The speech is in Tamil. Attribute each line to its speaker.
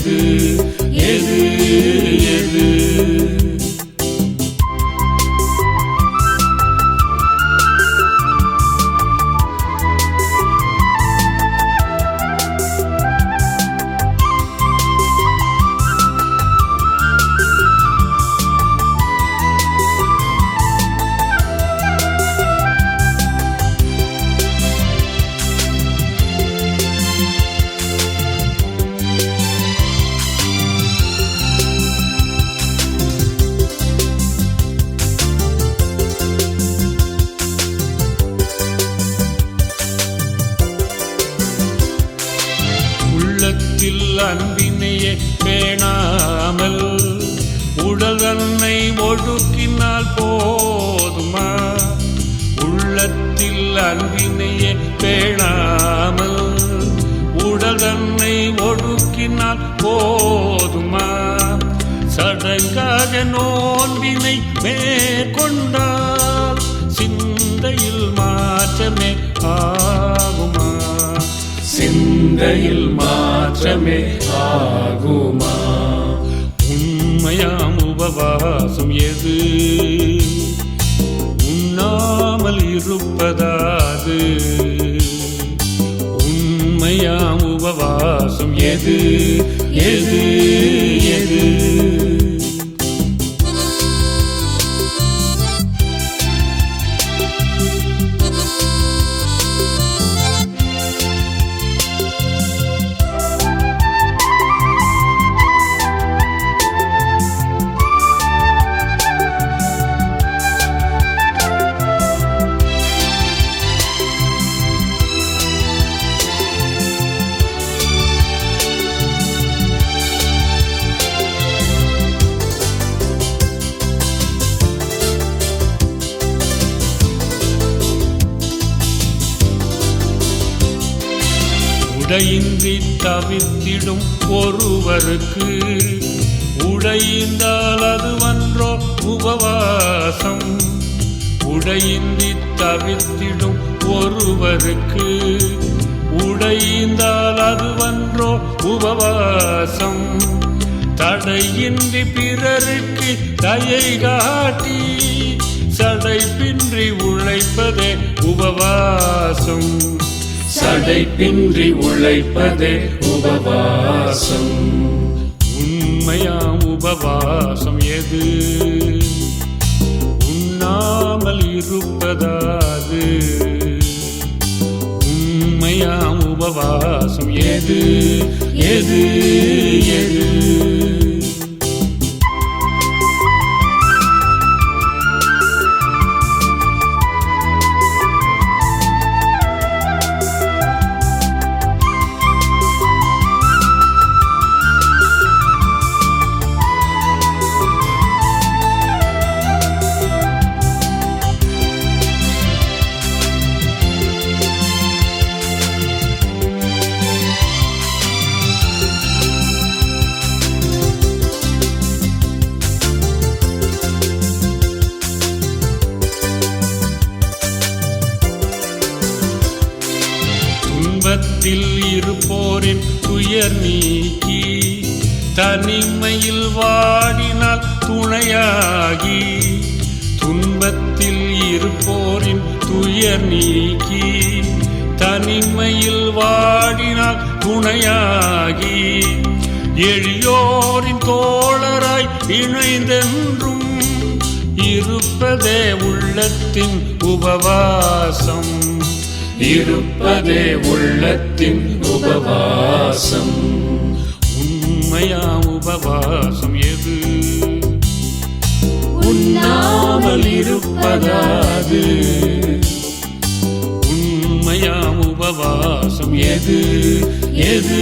Speaker 1: எது எது எது? அன்பினையே பேணாமல் உடல் தன்னை ஒடுக்கினால் போதுமா? உள்ளத்தில் அன்பினையே பேணாமல் உடல் தன்னை ஒடுக்கினால் போதுமா? சடங்காக நோன்பினை மேற்கொண்டால் சிந்தையில் மாற்றமே ஆகுமா? சிந்தையில் மாற்றமே ஆகுமா? உண்மையாம் உபவாசம் எது? உண்ணாமல் இருப்பதாது. உண்மையாம் உபவாசம் எது எது எது? உடையின்றி தவித்திடும் ஒருவருக்கு உடைந்தால் அதுவன்றோ உபவாசம்? உடையின்றி தவித்திடும் ஒருவருக்கு உடைந்தால் அதுவன்றோ உபவாசம்? தடையின்றி பிறருக்கு தயை காட்டி சடைப்பின்றி உழைப்பதே உபவாசம். சடைப்பின்றி உழைப்பதே உபவாசம். உண்மையாம் உபவாசம் எது? உண்ணாமல் இருப்பதாது. உண்மையாம் உபவாசம் எது எது எது? துன்பத்தில் இருப்போரின் துயர் நீக்கி தனிமையில் வாடினால் துணையாகி. துன்பத்தில் இருப்போரின் துயர் நீக்கி தனிமையில் வாடினால் துணையாகி. எளியோரின் தோழராய் இணைந்தென்றும் இருப்பதே உள்ளத்தின் உபவாசம். இருப்பதே உள்ளத்தின் உபவாசம். உண்மையாம் உபவாசம் எது? உண்ணாமல் இருப்பதாது. உண்மையாம் உபவாசம் எது எது